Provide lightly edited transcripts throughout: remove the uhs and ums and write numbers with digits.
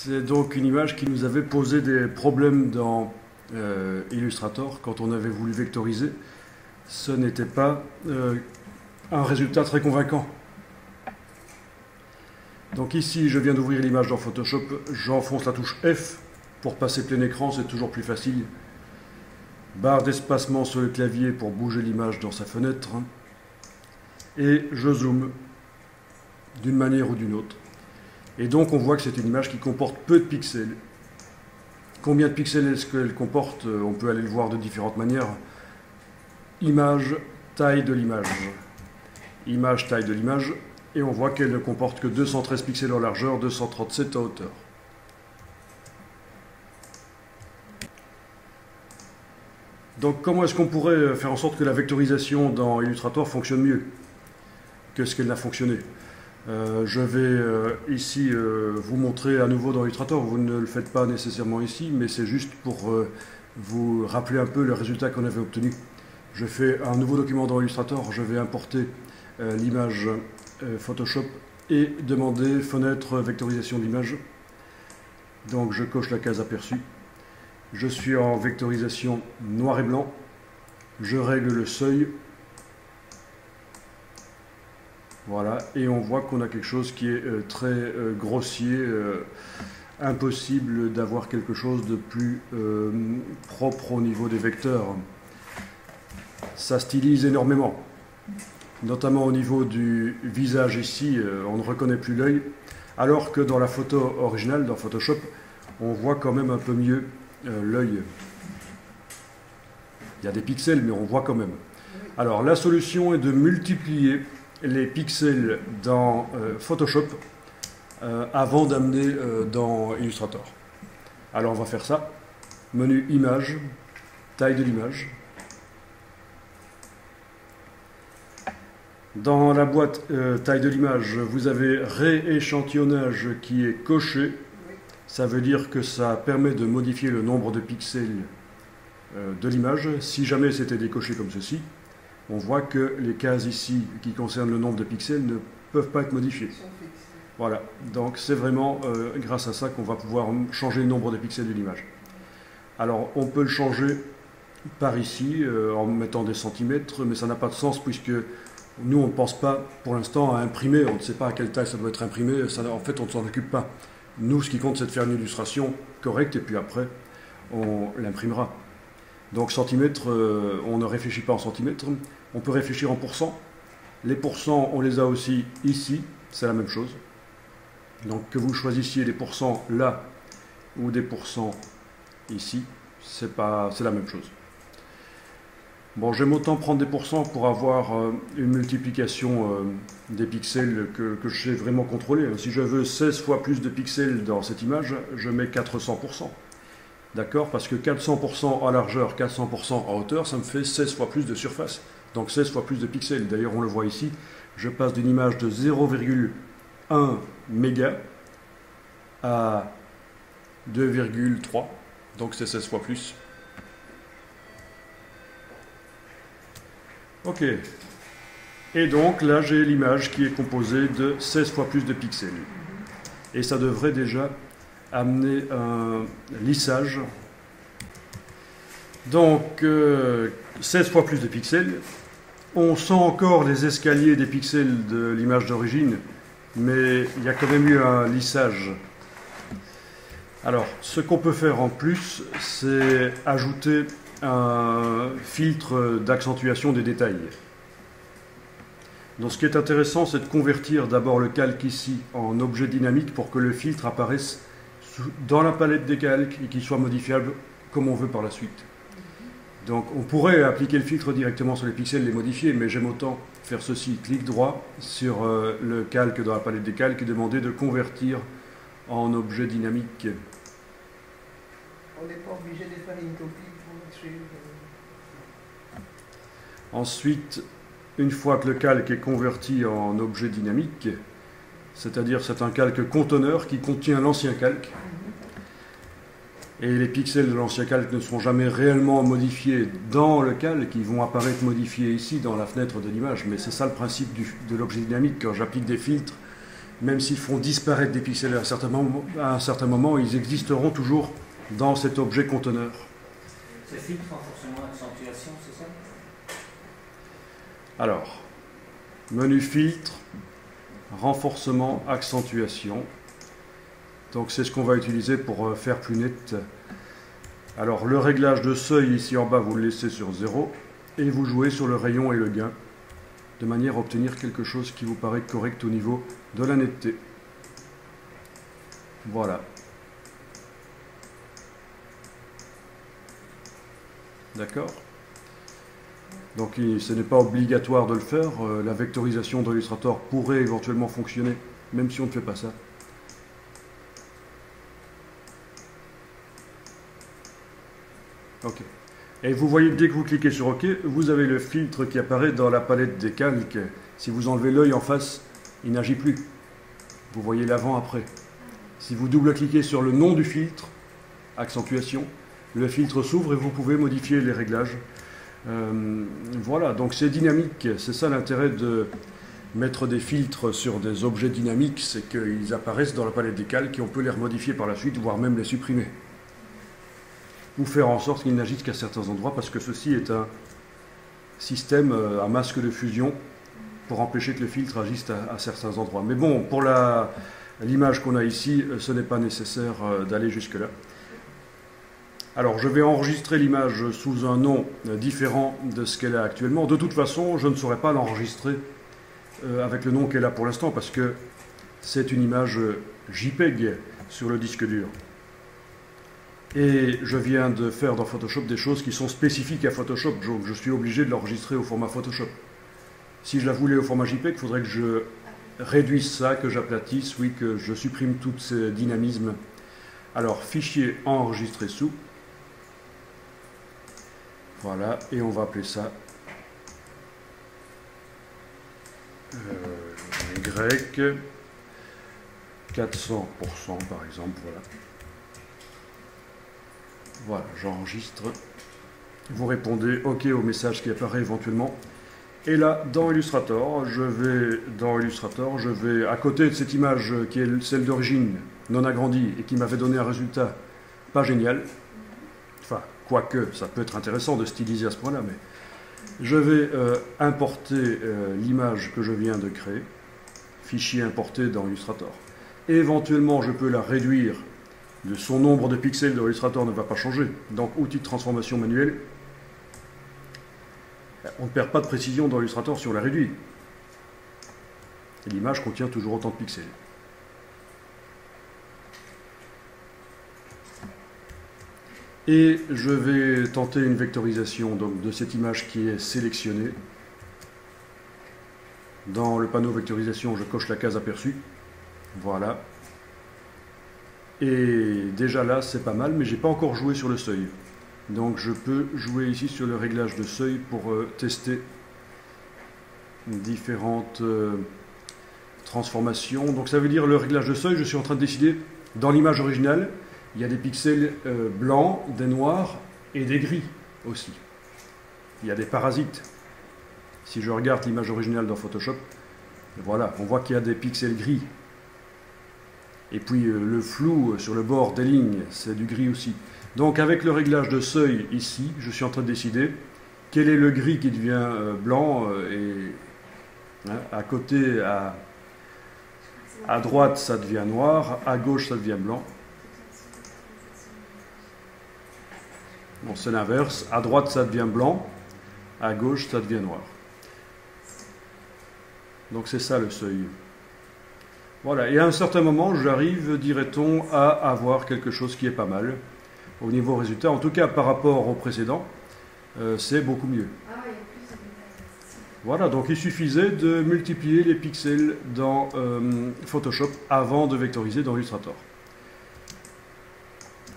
C'est donc une image qui nous avait posé des problèmes dans Illustrator quand on avait voulu vectoriser. Ce n'était pas un résultat très convaincant. Donc ici, je viens d'ouvrir l'image dans Photoshop, j'enfonce la touche F pour passer plein écran, c'est toujours plus facile. Barre d'espacement sur le clavier pour bouger l'image dans sa fenêtre. Et je zoome d'une manière ou d'une autre. Et donc on voit que c'est une image qui comporte peu de pixels. Combien de pixels est-ce qu'elle comporte? On peut aller le voir de différentes manières. Image, taille de l'image. Image, taille de l'image. Et on voit qu'elle ne comporte que 213 pixels en largeur, 237 en hauteur. Donc comment est-ce qu'on pourrait faire en sorte que la vectorisation dans Illustrator fonctionne mieux que ce qu'elle n'a fonctionné? Je vais ici vous montrer à nouveau dans Illustrator, vous ne le faites pas nécessairement ici, mais c'est juste pour vous rappeler un peu le résultat qu'on avait obtenu. Je fais un nouveau document dans Illustrator, je vais importer l'image Photoshop et demander fenêtre vectorisation d'image. Donc je coche la case aperçue. Je suis en vectorisation noir et blanc. Je règle le seuil. Voilà, et on voit qu'on a quelque chose qui est très grossier, impossible d'avoir quelque chose de plus propre au niveau des vecteurs. Ça stylise énormément, notamment au niveau du visage ici, on ne reconnaît plus l'œil, alors que dans la photo originale, dans Photoshop, on voit quand même un peu mieux l'œil. Il y a des pixels, mais on voit quand même. Alors la solution est de multiplier les pixels dans Photoshop avant d'amener dans Illustrator. Alors on va faire ça. Menu image, taille de l'image. Dans la boîte taille de l'image, vous avez rééchantillonnage qui est coché. Ça veut dire que ça permet de modifier le nombre de pixels de l'image. Si jamais c'était décoché comme ceci, on voit que les cases ici qui concernent le nombre de pixels ne peuvent pas être modifiées. Voilà, donc c'est vraiment grâce à ça qu'on va pouvoir changer le nombre de pixels de l'image. Alors on peut le changer par ici en mettant des centimètres, mais ça n'a pas de sens puisque nous on ne pense pas pour l'instant à imprimer, on ne sait pas à quelle taille ça doit être imprimé, ça, en fait on ne s'en occupe pas. Nous ce qui compte c'est de faire une illustration correcte et puis après on l'imprimera. Donc centimètres, on ne réfléchit pas en centimètres, on peut réfléchir en pourcents. Les pourcents, on les a aussi ici, c'est la même chose. Donc que vous choisissiez des pourcents là ou des pourcents ici, c'est la même chose. Bon, j'aime autant prendre des pourcents pour avoir une multiplication des pixels que je sais vraiment contrôler. Si je veux 16 fois plus de pixels dans cette image, je mets 400%. D'accord? Parce que 400% en largeur, 400% en hauteur, ça me fait 16 fois plus de surface. Donc 16 fois plus de pixels. D'ailleurs, on le voit ici, je passe d'une image de 0,1 méga à 2,3. Donc c'est 16 fois plus. Ok. Et donc là, j'ai l'image qui est composée de 16 fois plus de pixels. Et ça devrait déjà amener un lissage. Donc 16 fois plus de pixels. On sent encore les escaliers des pixels de l'image d'origine, mais il y a quand même eu un lissage. Alors, ce qu'on peut faire en plus, c'est ajouter un filtre d'accentuation des détails. Donc ce qui est intéressant, c'est de convertir d'abord le calque ici en objet dynamique pour que le filtre apparaisse dans la palette des calques et qu'il soit modifiable comme on veut par la suite. Donc on pourrait appliquer le filtre directement sur les pixels, les modifier, mais j'aime autant faire ceci, clic droit sur le calque dans la palette des calques et demander de convertir en objet dynamique. On n'est pas obligé de faire une copie pour suivre. Ensuite, une fois que le calque est converti en objet dynamique, c'est-à-dire c'est un calque conteneur qui contient l'ancien calque, et les pixels de l'ancien calque ne seront jamais réellement modifiés dans le calque, ils vont apparaître modifiés ici dans la fenêtre de l'image, mais c'est ça le principe de l'objet dynamique. Quand j'applique des filtres, même s'ils font disparaître des pixels à un certain moment, ils existeront toujours dans cet objet conteneur. C'est filtre, renforcement, accentuation, c'est ça? Alors, menu filtre, renforcement, accentuation. Donc c'est ce qu'on va utiliser pour faire plus net. Alors le réglage de seuil ici en bas, vous le laissez sur 0 et vous jouez sur le rayon et le gain de manière à obtenir quelque chose qui vous paraît correct au niveau de la netteté. Voilà. D'accord? Donc ce n'est pas obligatoire de le faire. La vectorisation d'Illustrator pourrait éventuellement fonctionner, même si on ne fait pas ça. Ok. Et vous voyez, dès que vous cliquez sur OK, vous avez le filtre qui apparaît dans la palette des calques. Si vous enlevez l'œil en face, il n'agit plus. Vous voyez l'avant-après. Si vous double-cliquez sur le nom du filtre, accentuation, le filtre s'ouvre et vous pouvez modifier les réglages. Voilà, donc c'est dynamique. C'est ça l'intérêt de mettre des filtres sur des objets dynamiques, c'est qu'ils apparaissent dans la palette des calques et on peut les remodifier par la suite, voire même les supprimer. Ou faire en sorte qu'ils n'agissent qu'à certains endroits, parce que ceci est un système à masque de fusion pour empêcher que le filtre agisse à certains endroits. Mais bon, pour l'image qu'on a ici, ce n'est pas nécessaire d'aller jusque-là. Alors, je vais enregistrer l'image sous un nom différent de ce qu'elle a actuellement. De toute façon, je ne saurais pas l'enregistrer avec le nom qu'elle a pour l'instant, parce que c'est une image JPEG sur le disque dur. Et je viens de faire dans Photoshop des choses qui sont spécifiques à Photoshop, donc je suis obligé de l'enregistrer au format Photoshop. Si je la voulais au format JPEG, il faudrait que je réduise ça, que j'aplatisse, oui, que je supprime tous ces dynamismes. Alors, fichier enregistré sous. Voilà, et on va appeler ça Y 400% par exemple, voilà. Voilà, j'enregistre. Vous répondez OK au message qui apparaît éventuellement. Et là, dans Illustrator, je vais, à côté de cette image qui est celle d'origine, non agrandie, et qui m'avait donné un résultat pas génial, enfin, quoique, ça peut être intéressant de styliser à ce point-là, mais je vais importer l'image que je viens de créer, fichier importé dans Illustrator. Et éventuellement, je peux la réduire. Son nombre de pixels de Illustrator ne va pas changer. Donc, outil de transformation manuelle, on ne perd pas de précision dans Illustrator si on la réduit. Et l'image contient toujours autant de pixels. Et je vais tenter une vectorisation donc, de cette image qui est sélectionnée. Dans le panneau vectorisation, je coche la case aperçue. Voilà. Et déjà là, c'est pas mal, mais je n'ai pas encore joué sur le seuil. Donc je peux jouer ici sur le réglage de seuil pour tester différentes transformations. Donc ça veut dire le réglage de seuil, je suis en train de décider, dans l'image originale, il y a des pixels blancs, des noirs et des gris aussi. Il y a des parasites. Si je regarde l'image originale dans Photoshop, voilà, on voit qu'il y a des pixels gris. Et puis le flou sur le bord des lignes, c'est du gris aussi. Donc avec le réglage de seuil ici, je suis en train de décider quel est le gris qui devient blanc et à côté, à droite ça devient noir, à gauche ça devient blanc. Bon, c'est l'inverse, à droite ça devient blanc, à gauche ça devient noir. Donc c'est ça le seuil. Voilà, et à un certain moment, j'arrive, dirait-on, à avoir quelque chose qui est pas mal au niveau résultat. En tout cas, par rapport au précédent, c'est beaucoup mieux. Voilà, donc il suffisait de multiplier les pixels dans Photoshop avant de vectoriser dans Illustrator.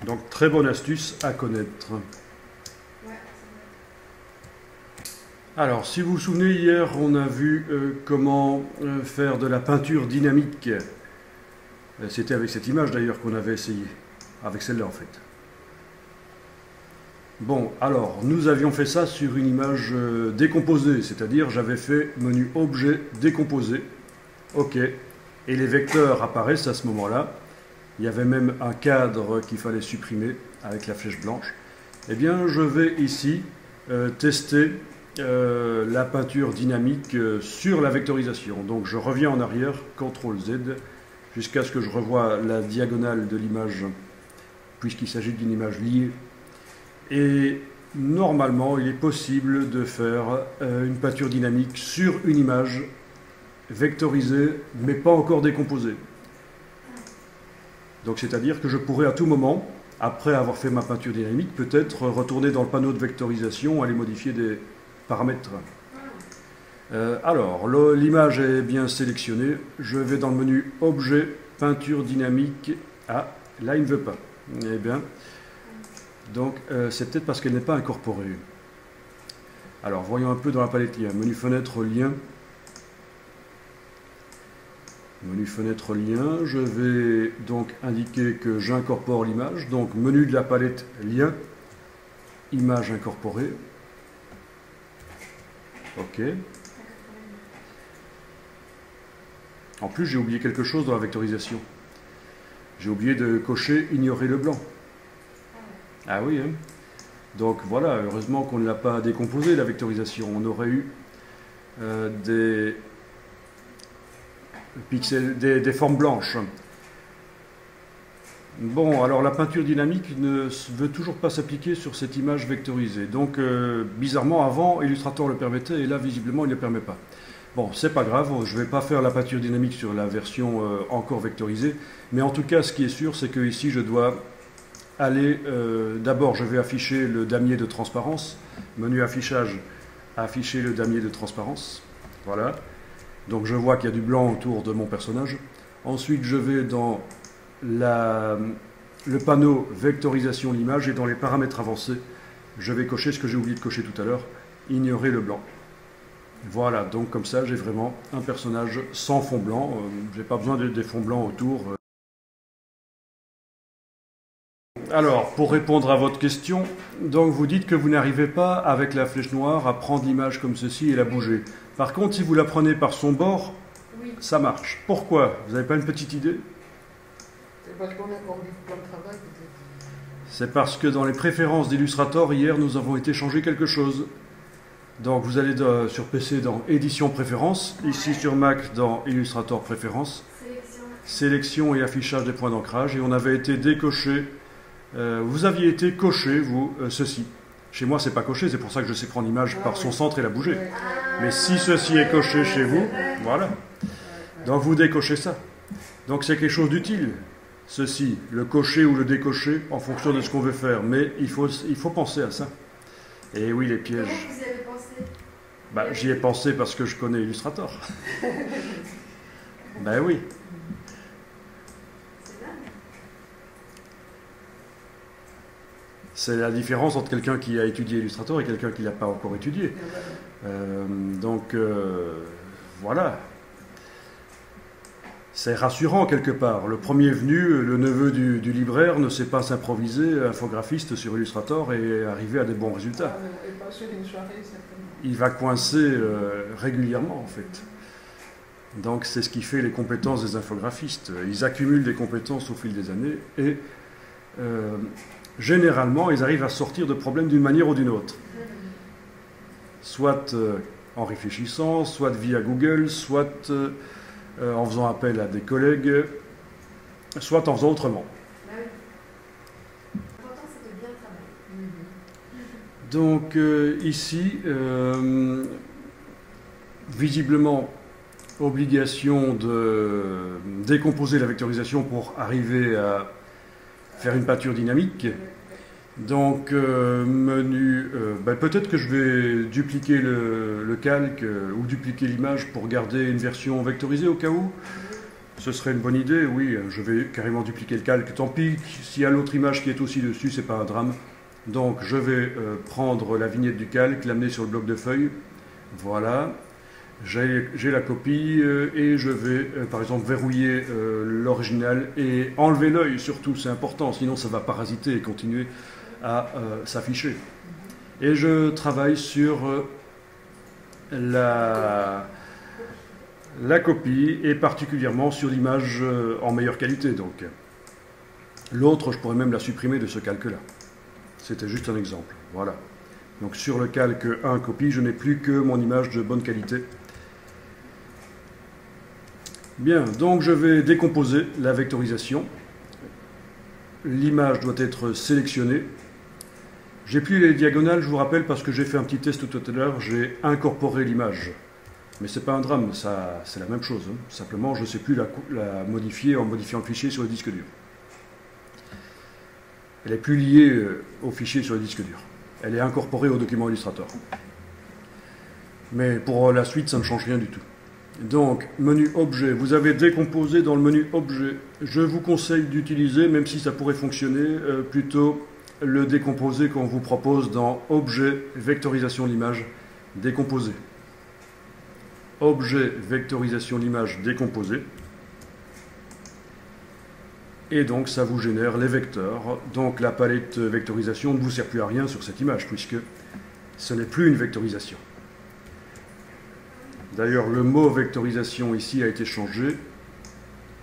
Donc, très bonne astuce à connaître. Alors, si vous vous souvenez, hier, on a vu comment faire de la peinture dynamique. C'était avec cette image, d'ailleurs, qu'on avait essayé. Avec celle-là, en fait. Bon, alors, nous avions fait ça sur une image décomposée. C'est-à-dire, j'avais fait menu objet décomposé. OK. et les vecteurs apparaissent à ce moment-là. Il y avait même un cadre qu'il fallait supprimer avec la flèche blanche. Eh bien, je vais ici tester la peinture dynamique sur la vectorisation. Donc je reviens en arrière, CTRL Z, jusqu'à ce que je revoie la diagonale de l'image, puisqu'il s'agit d'une image liée. Et normalement, il est possible de faire une peinture dynamique sur une image vectorisée, mais pas encore décomposée. Donc c'est-à-dire que je pourrais à tout moment, après avoir fait ma peinture dynamique, peut-être retourner dans le panneau de vectorisation, aller modifier des paramètres. Alors, l'image est bien sélectionnée. Je vais dans le menu Objet, Peinture dynamique. Ah, là il ne veut pas. Eh bien, donc c'est peut-être parce qu'elle n'est pas incorporée. Alors, voyons un peu dans la palette lien. Menu Fenêtre, Lien. Menu Fenêtre, Lien. Je vais donc indiquer que j'incorpore l'image. Donc, menu de la palette Lien. Image incorporée. OK. En plus, j'ai oublié quelque chose dans la vectorisation. J'ai oublié de cocher « Ignorer le blanc ». Ah oui, hein. Donc voilà, heureusement qu'on ne l'a pas décomposé, la vectorisation. On aurait eu des pixels, des formes blanches. Bon, alors la peinture dynamique ne veut toujours pas s'appliquer sur cette image vectorisée. Donc, bizarrement, avant, Illustrator le permettait, et là, visiblement, il ne le permet pas. Bon, c'est pas grave, je ne vais pas faire la peinture dynamique sur la version encore vectorisée, mais en tout cas, ce qui est sûr, c'est que ici, je dois aller... D'abord, je vais afficher le damier de transparence. Menu affichage, afficher le damier de transparence. Voilà. Donc, je vois qu'il y a du blanc autour de mon personnage. Ensuite, je vais dans le panneau vectorisation l'image et dans les paramètres avancés, je vais cocher ce que j'ai oublié de cocher tout à l'heure, ignorer le blanc. Voilà, donc comme ça j'ai vraiment un personnage sans fond blanc, j'ai pas besoin des fonds blancs autour. Alors, pour répondre à votre question, donc vous dites que vous n'arrivez pas avec la flèche noire à prendre l'image comme ceci et la bouger. Par contre, si vous la prenez par son bord, oui, ça marche. Pourquoi? Vous n'avez pas une petite idée? C'est parce qu'on a encore du plan de travail peut-être. C'est parce que dans les préférences d'Illustrator, hier, nous avons été changer quelque chose. Donc vous allez sur PC dans Édition Préférences, ici sur Mac dans Illustrator Préférences, Sélection et affichage des points d'ancrage, et on avait été décoché, vous aviez été coché, vous, ceci. Chez moi, c'est pas coché, c'est pour ça que je sais prendre l'image par son centre et la bouger. Mais si ceci est coché chez vous, voilà. Donc vous décochez ça. Donc c'est quelque chose d'utile. Ceci, le cocher ou le décocher, en fonction de ce qu'on veut faire. Mais il faut penser à ça. Et oui, les pièges. Comment vous y avez pensé? Bah, j'y ai pensé parce que je connais Illustrator. Ben oui. C'est dingue. C'est la différence entre quelqu'un qui a étudié Illustrator et quelqu'un qui ne l'a pas encore étudié. Donc, voilà. C'est rassurant quelque part. Le premier venu, le neveu du libraire, ne sait pas s'improviser infographiste sur Illustrator et arriver à des bons résultats. Et pas sur une soirée, certainement. Il va coincer régulièrement, en fait. Donc c'est ce qui fait les compétences des infographistes. Ils accumulent des compétences au fil des années et généralement, ils arrivent à sortir de problèmes d'une manière ou d'une autre. Soit en réfléchissant, soit via Google, soit... en faisant appel à des collègues, soit en faisant autrement. Bah oui. L'important, c'est de bien travailler. Donc ici, visiblement, obligation de décomposer la vectorisation pour arriver à faire une peinture dynamique. Donc menu, peut-être que je vais dupliquer le calque ou dupliquer l'image pour garder une version vectorisée au cas où. Ce serait une bonne idée, oui, je vais carrément dupliquer le calque. Tant pis, s'il y a l'autre image qui est aussi dessus, c'est pas un drame. Donc je vais prendre la vignette du calque, l'amener sur le bloc de feuilles. Voilà, j'ai la copie et je vais par exemple verrouiller l'original et enlever l'œil surtout, c'est important, sinon ça va parasiter et continuer à s'afficher. Et je travaille sur la copie et particulièrement sur l'image en meilleure qualité. Donc, l'autre, je pourrais même la supprimer de ce calque-là. C'était juste un exemple. Voilà. Donc sur le calque 1 copie, je n'ai plus que mon image de bonne qualité. Bien, donc je vais décomposer la vectorisation. L'image doit être sélectionnée. J'ai plus les diagonales, je vous rappelle, parce que j'ai fait un petit test tout à l'heure, j'ai incorporé l'image. Mais ce n'est pas un drame, c'est la même chose. Hein. Simplement, je ne sais plus la modifier en modifiant le fichier sur le disque dur. Elle n'est plus liée au fichier sur le disque dur. Elle est incorporée au document Illustrator. Mais pour la suite, ça ne change rien du tout. Donc, menu objet, vous avez décomposé dans le menu objet. Je vous conseille d'utiliser, même si ça pourrait fonctionner, plutôt le décomposer qu'on vous propose dans objet, vectorisation de l'image, décomposer. Objet, vectorisation de l'image, décomposer. Et donc, ça vous génère les vecteurs. Donc, la palette vectorisation ne vous sert plus à rien sur cette image, puisque ce n'est plus une vectorisation. D'ailleurs, le mot vectorisation ici a été changé.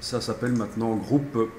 Ça s'appelle maintenant groupe